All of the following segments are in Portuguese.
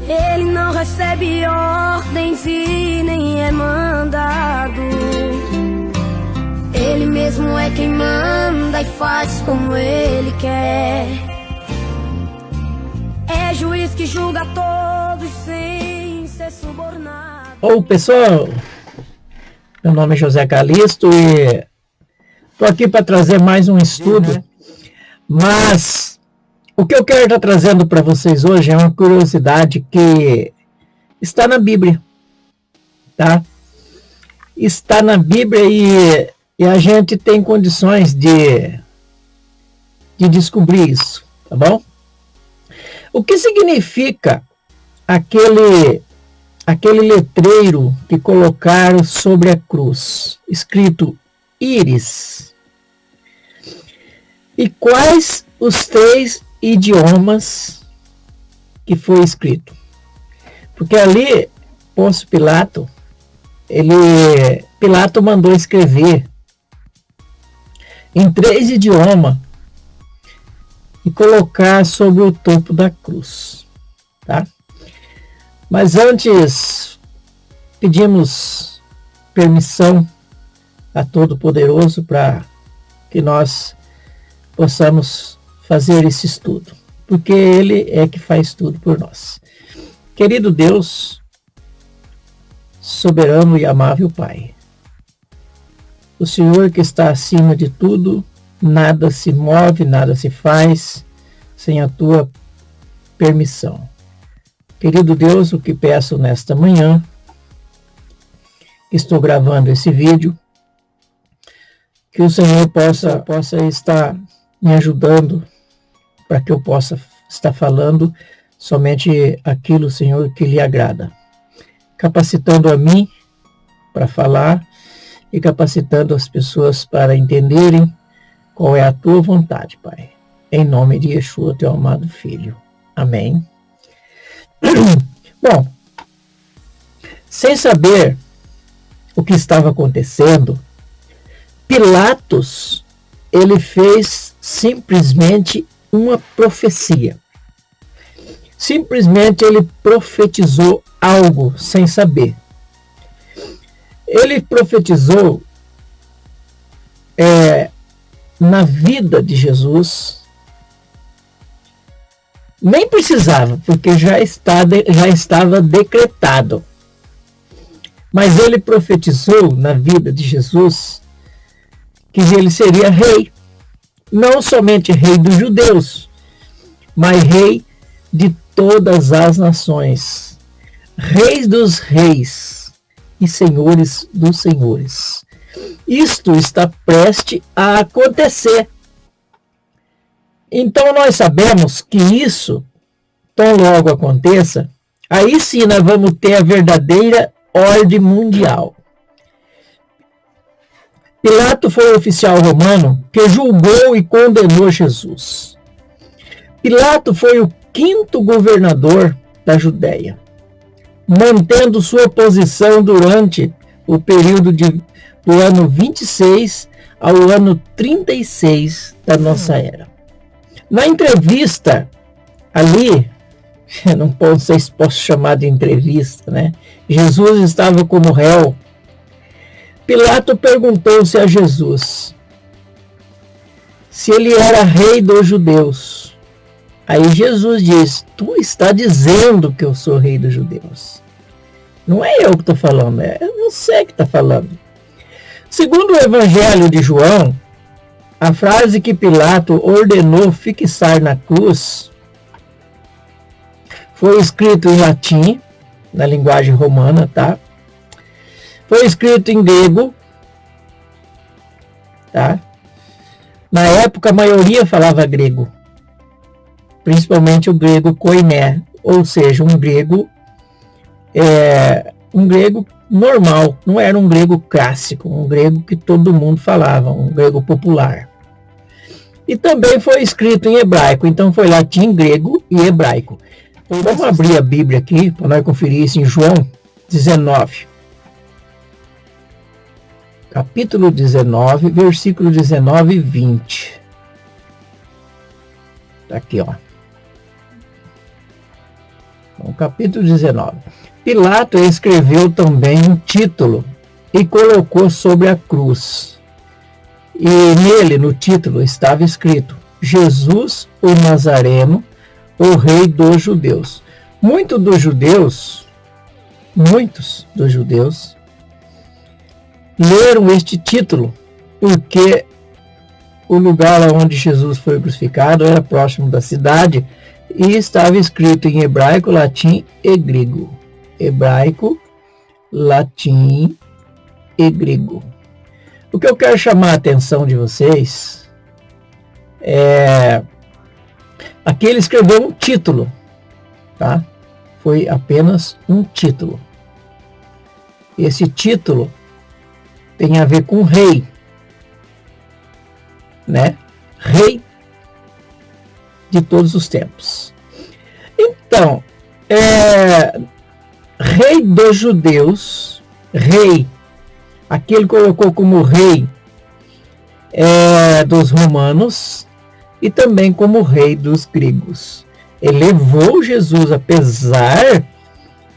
Ele não recebe ordens e nem é mandado. Ele mesmo é quem manda e faz como ele quer. É juiz que julga todos sem ser subornado. Ô pessoal, meu nome é José Calixto e estou aqui para trazer mais um estudo, mas o que eu quero estar trazendo para vocês hoje é uma curiosidade que está na Bíblia, tá? Está na Bíblia e a gente tem condições de descobrir isso, tá bom? O que significa aquele letreiro que colocaram sobre a cruz, escrito íris? E quais os 3 idiomas que foi escrito? Porque ali, Pôncio Pilato, Pilato mandou escrever em 3 idiomas e colocar sobre o topo da cruz, tá? Mas antes, pedimos permissão a Todo-Poderoso para que nós possamos fazer esse estudo, porque Ele é que faz tudo por nós. Querido Deus, soberano e amável Pai, o Senhor que está acima de tudo, nada se move, nada se faz sem a Tua permissão. Querido Deus, o que peço nesta manhã, estou gravando esse vídeo, que o Senhor possa estar me ajudando para que eu possa estar falando somente aquilo, Senhor, que lhe agrada. Capacitando a mim para falar e capacitando as pessoas para entenderem qual é a Tua vontade, Pai. Em nome de Yeshua, Teu amado Filho. Amém. Bom, sem saber o que estava acontecendo, Pilatos, ele fez simplesmente uma profecia. Simplesmente ele profetizou algo sem saber. Ele profetizou na vida de Jesus. Nem precisava, porque já estava decretado. Mas ele profetizou na vida de Jesus que ele seria rei. Não somente rei dos judeus, mas rei de todas as nações. Reis dos reis e senhores dos senhores. Isto está prestes a acontecer. Então nós sabemos que isso, tão logo aconteça, aí sim nós vamos ter a verdadeira ordem mundial. Pilato foi o oficial romano que julgou e condenou Jesus. Pilato foi o 5º governador da Judéia, mantendo sua posição durante o período do ano 26 ao ano 36 da nossa era. Na entrevista ali, não sei se posso chamar de entrevista, né? Jesus estava como réu. Pilato perguntou-se a Jesus se ele era rei dos judeus. Aí Jesus diz: tu está dizendo que eu sou rei dos judeus. Não é eu que estou falando, é você que está falando. Segundo o Evangelho de João, a frase que Pilato ordenou fixar na cruz foi escrito em latim, na linguagem romana, tá? Foi escrito em grego, tá? Na época, a maioria falava grego, principalmente o grego koiné, ou seja, um grego normal, não era um grego clássico, um grego que todo mundo falava, um grego popular. E também foi escrito em hebraico, então foi latim, grego e hebraico. Então, vamos abrir a Bíblia aqui para nós conferir isso em João 19. Capítulo 19, versículo 19 e 20. Tá aqui, ó. no capítulo 19. Pilato escreveu também um título e colocou sobre a cruz. E nele, no título, estava escrito: Jesus, o Nazareno, o Rei dos Judeus. Muitos dos judeus leram este título porque o lugar onde Jesus foi crucificado era próximo da cidade e estava escrito em hebraico, latim e grego. Hebraico, latim e grego. O que eu quero chamar a atenção de vocês é aqui ele escreveu um título, tá? Foi apenas um título. Esse título tem a ver com rei, né? Rei de todos os tempos. Então, Rei dos Judeus, rei, aqui ele colocou como rei dos romanos e também como rei dos gregos. Ele levou Jesus, apesar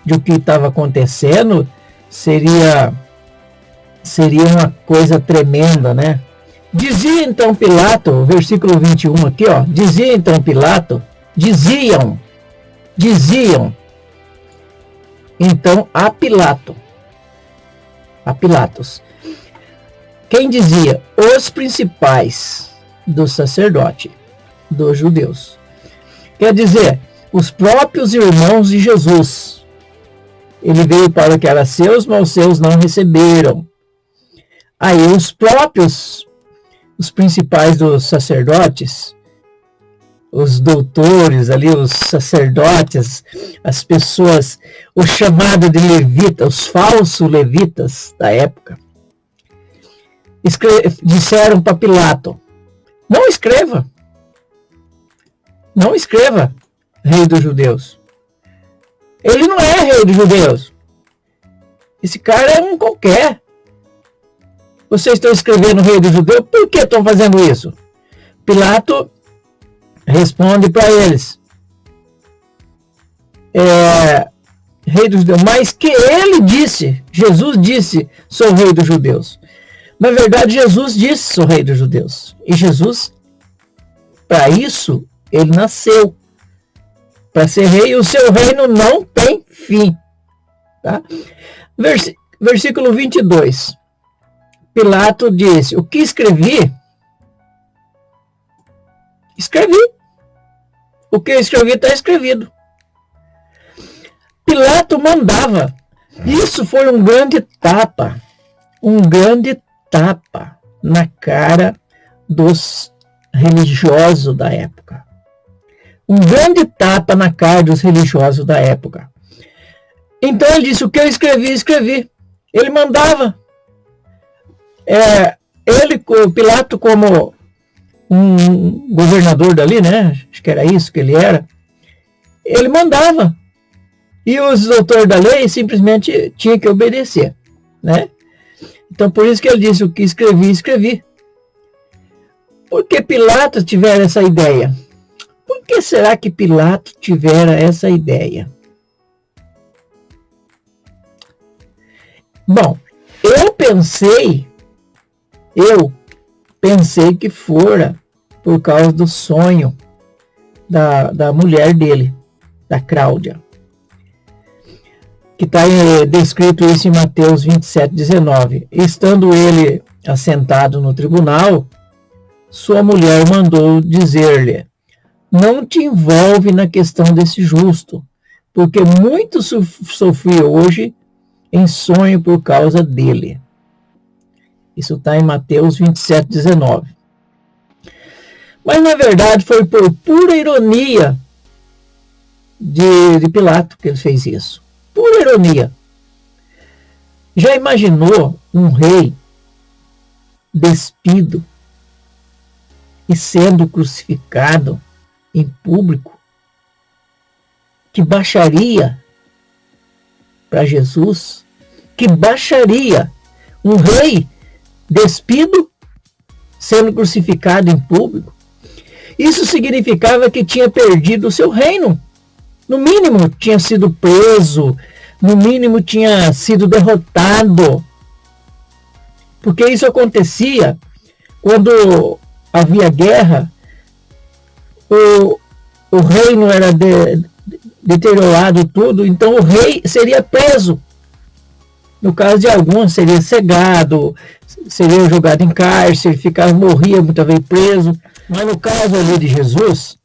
de o que estava acontecendo, seria uma coisa tremenda, né? Dizia então Pilato, versículo 21 aqui, ó. Dizia então Pilato, diziam. Então a Pilatos. Quem dizia? Os principais do sacerdote dos judeus. Quer dizer, os próprios irmãos de Jesus. Ele veio para o que era seus, mas os seus não receberam. Aí os principais dos sacerdotes, os doutores ali, os sacerdotes, as pessoas, o chamado de levita, os falsos levitas da época, disseram para Pilato: não escreva, rei dos judeus. Ele não é rei dos judeus. Esse cara é um qualquer. Vocês estão escrevendo rei dos judeus, por que estão fazendo isso? Pilato responde para eles: rei dos judeus, mas que ele disse, Jesus disse, sou rei dos judeus. Na verdade, Jesus disse, sou rei dos judeus. E Jesus, para isso, ele nasceu. Para ser rei, o seu reino não tem fim. Tá? Versículo 22. Pilato disse: o que escrevi? Escrevi. O que eu escrevi está escrevido. Pilato mandava. Isso foi um grande tapa na cara dos religiosos da época. Um grande tapa na cara dos religiosos da época. Então ele disse: o que eu escrevi, escrevi. Ele mandava. Pilato, como um governador dali, né? Acho que era isso que ele era. Ele mandava. E os doutores da lei simplesmente tinham que obedecer, né? Então, por isso que ele disse: o que escrevi, escrevi. Por que Pilato tivera essa ideia? Por que será que Pilato tivera essa ideia? Bom, eu pensei que fora por causa do sonho da mulher dele, da Cláudia. Que está descrito isso em Mateus 27, 19. Estando ele assentado no tribunal, sua mulher mandou dizer-lhe: não te envolve na questão desse justo, porque muito sofri hoje em sonho por causa dele. Isso está em Mateus 27, 19. Mas, na verdade, foi por pura ironia de Pilato que ele fez isso. Pura ironia. Já imaginou um rei despido e sendo crucificado em público? Que baixaria para Jesus? Que baixaria! Um rei despido sendo crucificado em público. Isso significava que tinha perdido o seu reino. no mínimo tinha sido preso, no mínimo tinha sido derrotado. Porque isso acontecia quando havia guerra, o reino era deteriorado tudo, então o rei seria preso. No caso de alguns, seria cegado, seria jogado em cárcere, morria muitas vezes preso. Mas no caso ali de Jesus,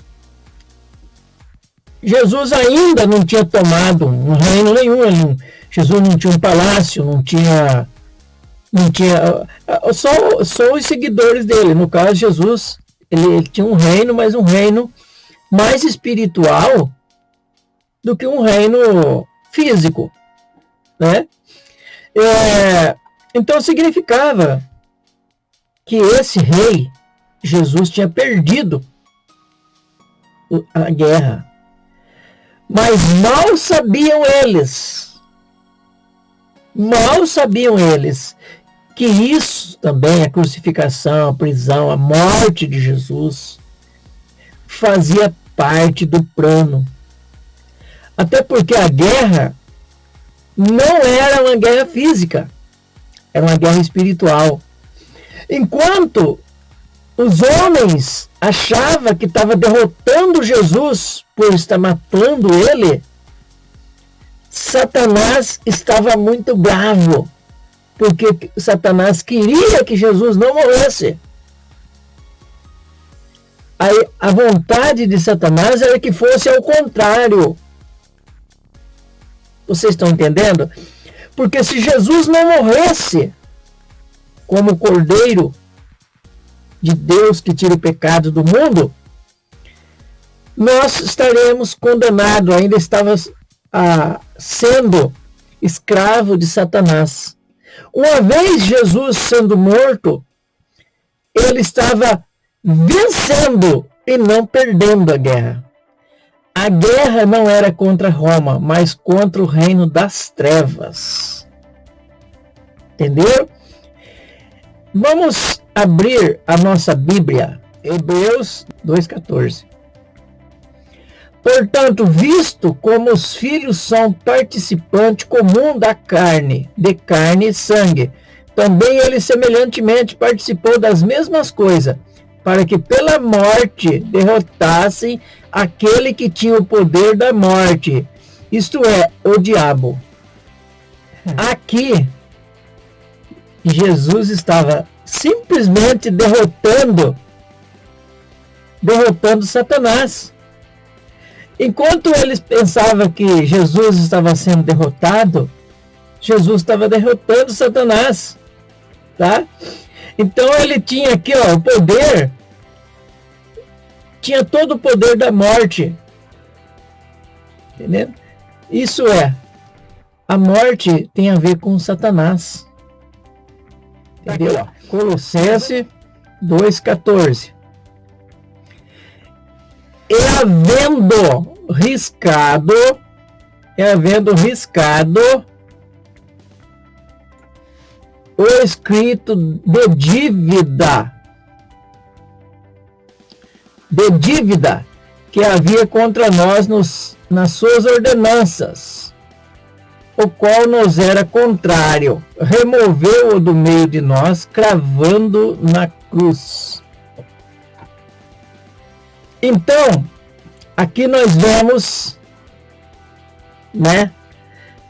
Jesus ainda não tinha tomado um reino nenhum. Jesus não tinha um palácio, não tinha só os seguidores dele. No caso de Jesus, ele tinha um reino, mas um reino mais espiritual do que um reino físico, né? Então significava que esse rei, Jesus, tinha perdido a guerra. Mas mal sabiam eles que isso também, a crucificação, a prisão, a morte de Jesus, fazia parte do plano. Até porque a guerra não era uma guerra física, era uma guerra espiritual. Enquanto os homens achavam que estava derrotando Jesus por estar matando ele, Satanás estava muito bravo, porque Satanás queria que Jesus não morresse. Aí, a vontade de Satanás era que fosse ao contrário. Vocês estão entendendo? Porque se Jesus não morresse como Cordeiro de Deus que tira o pecado do mundo, nós estaremos condenados, ainda estávamos sendo escravo de Satanás. Uma vez Jesus sendo morto, ele estava vencendo e não perdendo a guerra. A guerra não era contra Roma, mas contra o reino das trevas. Entendeu? Vamos abrir a nossa Bíblia, Hebreus 2,14. Portanto, visto como os filhos são participantes comum da carne, de carne e sangue, também ele semelhantemente participou das mesmas coisas, para que pela morte derrotassem aquele que tinha o poder da morte, isto é, o diabo. Aqui, Jesus estava simplesmente derrotando Satanás. Enquanto eles pensavam que Jesus estava sendo derrotado, Jesus estava derrotando Satanás, tá? Então ele tinha aqui, o poder, tinha todo o poder da morte, entendeu? Isso a morte tem a ver com Satanás, entendeu? Aqui, Colossenses 2,14. E havendo riscado o escrito de dívida que havia contra nós nas suas ordenanças, o qual nos era contrário, removeu-o do meio de nós, cravando na cruz. Então, aqui nós vemos,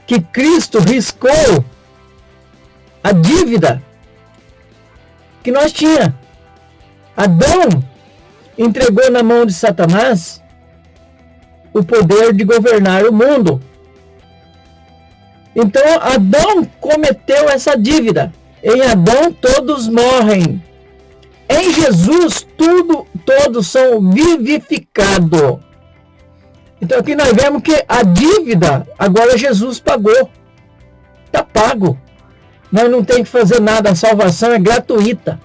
que Cristo riscou a dívida que nós tínhamos. Adão entregou na mão de Satanás o poder de governar o mundo. Então, Adão cometeu essa dívida. Em Adão todos morrem. Em Jesus todos são vivificados. Então aqui nós vemos que a dívida agora Jesus pagou. Está pago. Nós não temos que fazer nada. A salvação é gratuita.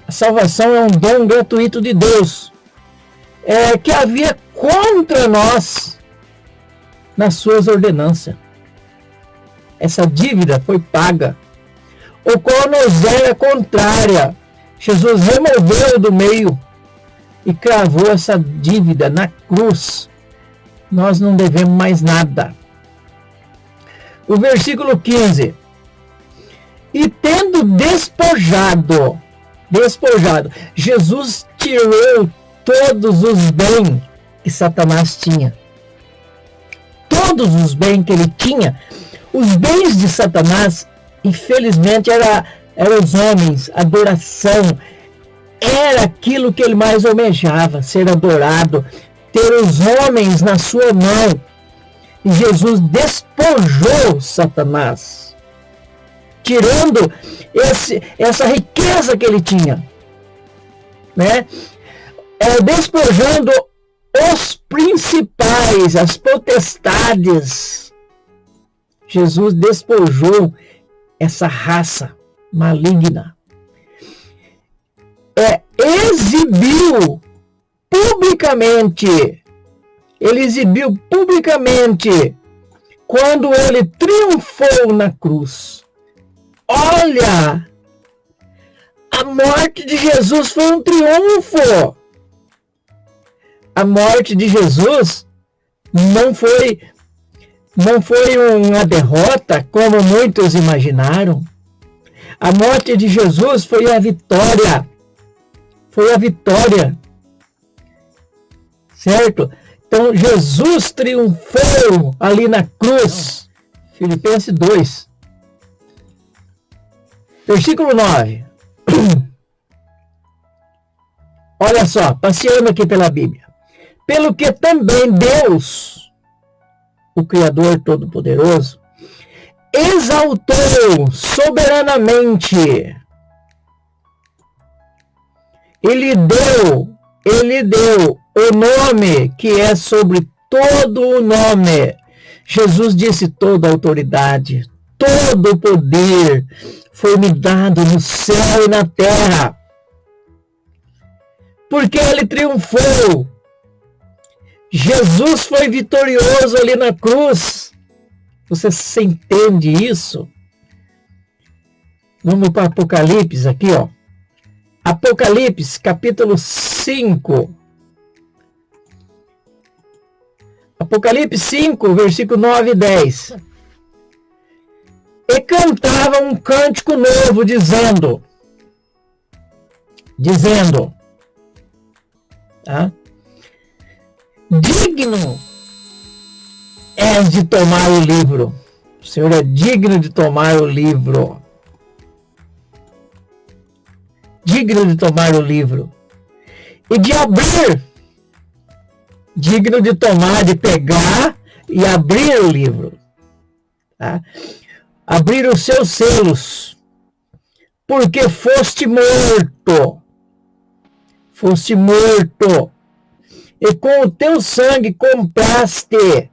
A salvação é um dom gratuito de Deus. Que havia contra nós nas suas ordenanças. Essa dívida foi paga, o qual nos era contrária. Jesus removeu do meio e cravou essa dívida na cruz. Nós não devemos mais nada. O versículo 15. E tendo despojado, Jesus tirou todos os bens que Satanás tinha. Todos os bens que ele tinha. Os bens de Satanás, infelizmente, eram os homens, adoração. Era aquilo que ele mais almejava, ser adorado, ter os homens na sua mão. E Jesus despojou Satanás, tirando essa riqueza que ele tinha, né? Despojando os principais, as potestades. Jesus despojou essa raça maligna. Exibiu publicamente. Ele exibiu publicamente quando ele triunfou na cruz. Olha, a morte de Jesus foi um triunfo. A morte de Jesus não foi uma derrota, como muitos imaginaram. A morte de Jesus foi a vitória. Foi a vitória. Certo? Então, Jesus triunfou ali na cruz. Filipenses 2. Versículo 9. Olha só, passeando aqui pela Bíblia. Pelo que também Deus, o Criador Todo-Poderoso, exaltou soberanamente. Ele deu o nome que é sobre todo o nome. Jesus disse: toda a autoridade, todo o poder foi me dado no céu e na terra. Porque ele triunfou. Jesus foi vitorioso ali na cruz. Você entende isso? Vamos para Apocalipse aqui, ó. Apocalipse, capítulo 5. Apocalipse 5, versículo 9 e 10. E cantava um cântico novo, dizendo, tá? Digno és de tomar o livro. O Senhor é digno de tomar o livro. Digno de tomar o livro. E de abrir. Digno de tomar, de pegar e abrir o livro. Tá? Abrir os seus selos. Porque foste morto. Foste morto. E com o teu sangue compraste.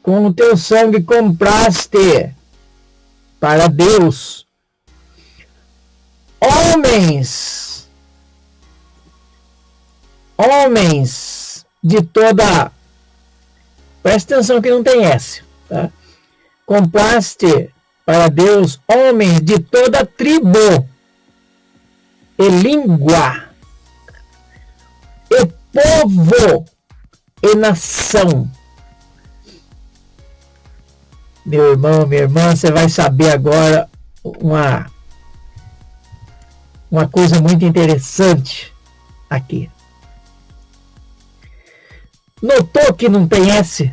Com o teu sangue compraste para Deus homens de toda, presta atenção que não tem S, tá? Compraste para Deus homens de toda tribo e língua e povo e nação. Meu irmão, minha irmã, você vai saber agora uma coisa muito interessante aqui. Notou que não tem S?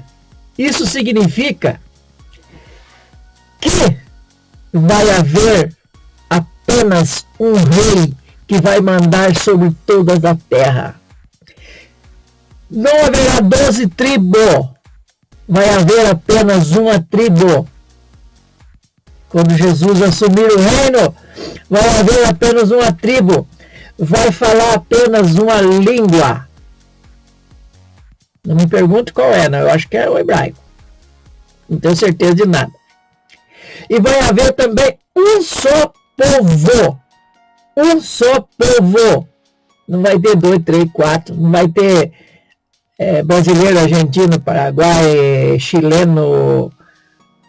Isso significa que vai haver apenas um rei que vai mandar sobre toda a terra. Não haverá 12 tribos. Vai haver apenas uma tribo. Quando Jesus assumir o reino, vai haver apenas uma tribo. Vai falar apenas uma língua. Não me pergunte qual é, né? Eu acho que é o hebraico. Não tenho certeza de nada. E vai haver também um só povo. Um só povo. Não vai ter 2, 3, 4. Não vai ter brasileiro, argentino, paraguai, chileno,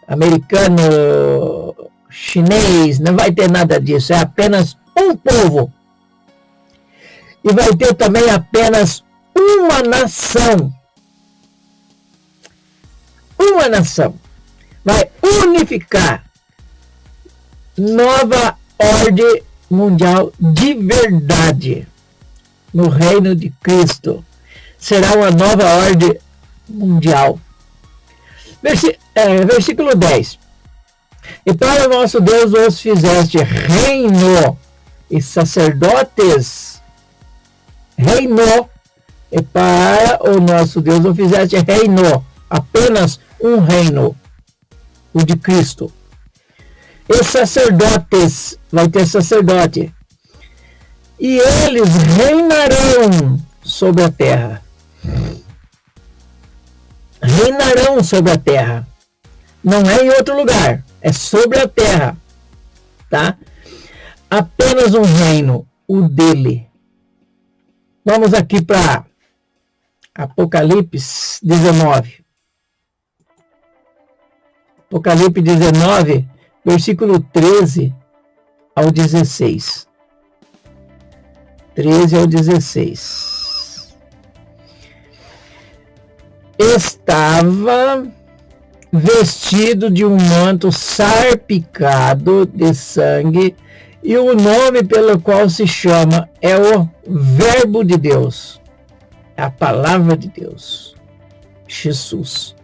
americano, chinês. Não vai ter nada disso. É apenas um povo. E vai ter também apenas uma nação. uma nação, vai unificar nova ordem mundial de verdade no reino de Cristo. Será uma nova ordem mundial. Versículo 10. E para o nosso Deus os fizeste reino e sacerdotes. Reino. E para o nosso Deus o fizeste reino. Apenas um reino. O de Cristo. E sacerdotes. Vai ter sacerdote. E eles reinarão sobre a terra. Reinarão sobre a terra. Não é em outro lugar. É sobre a terra. Tá? Apenas um reino. O dele. Vamos aqui para Apocalipse 19. Apocalipse 19, versículo 13 ao 16. 13 ao 16. Estava vestido de um manto sarpicado de sangue, e o nome pelo qual se chama é o Verbo de Deus, é a palavra de Deus, Jesus.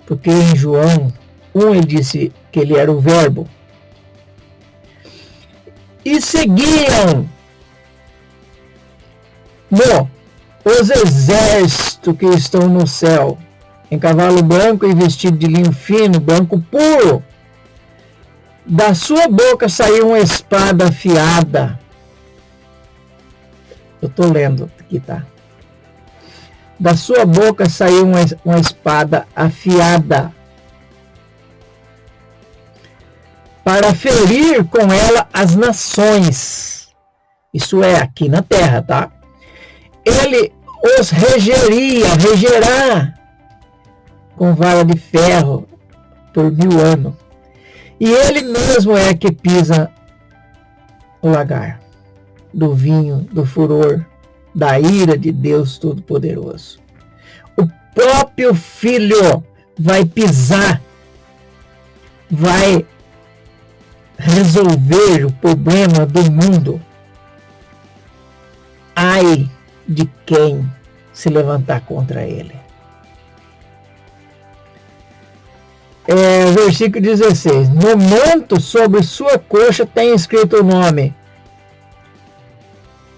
Porque em João 1 ele disse que ele era o Verbo. E seguiam os exércitos que estão no céu, em cavalo branco e vestido de linho fino, branco puro. Da sua boca saiu uma espada afiada. Eu estou lendo aqui, tá? Da sua boca saiu uma espada afiada, para ferir com ela as nações. Isso é aqui na terra, tá? Ele os regerá com vara de ferro por 1000 anos. E ele mesmo é que pisa o lagar do vinho, do furor, da ira de Deus Todo-Poderoso. O próprio Filho vai pisar, vai resolver o problema do mundo. Ai de quem se levantar contra ele. Versículo 16. No manto sobre sua coxa tem escrito o nome: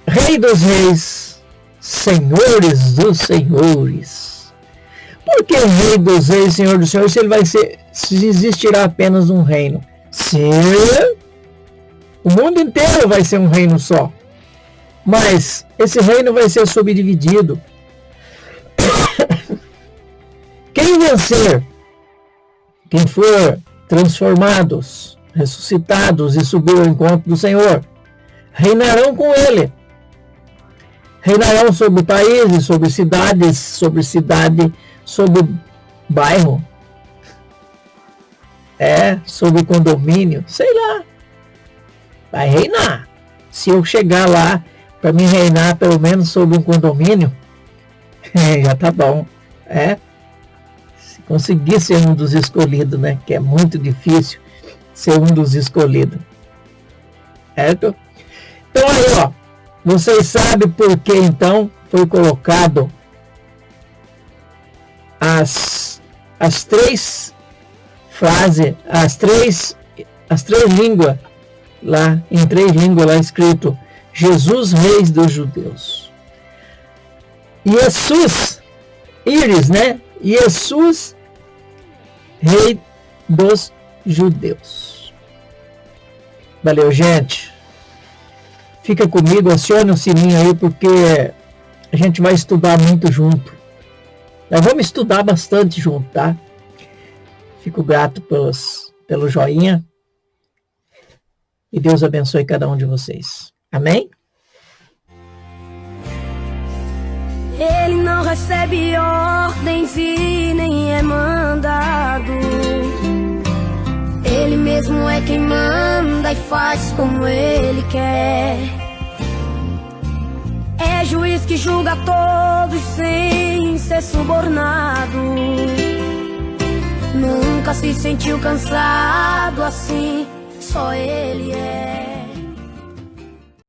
Rei dos Reis, Senhores dos Senhores. Por que Rei dos Reis, Senhor dos Senhores, se existirá apenas um reino? Se o mundo inteiro vai ser um reino só. Mas esse reino vai ser subdividido. Quem vencer, quem for transformados, ressuscitados e subir ao encontro do Senhor, reinarão com ele. Reinarão sobre países, sobre cidades, sobre bairro, sobre condomínio, sei lá. Vai reinar. Se eu chegar lá para me reinar pelo menos sobre um condomínio, já tá bom. Se conseguir ser um dos escolhidos, né? Que é muito difícil ser um dos escolhidos. Certo? Então aí, ó. Vocês sabem por que então foi colocado as três frases, as três línguas, lá em 3 línguas lá escrito Jesus, Rei dos Judeus. Jesus, Íris, né? Jesus, Rei dos Judeus. Valeu, gente. Fica comigo, acione o sininho aí, porque a gente vai estudar muito junto. Nós vamos estudar bastante junto, tá? Fico grato pelo joinha. E Deus abençoe cada um de vocês. Amém? Ele não recebe ordens e nem é mandado. Ele mesmo é quem manda e faz como ele quer. É juiz que julga todos sem ser subornado. No se sentiu cansado assim, só ele é.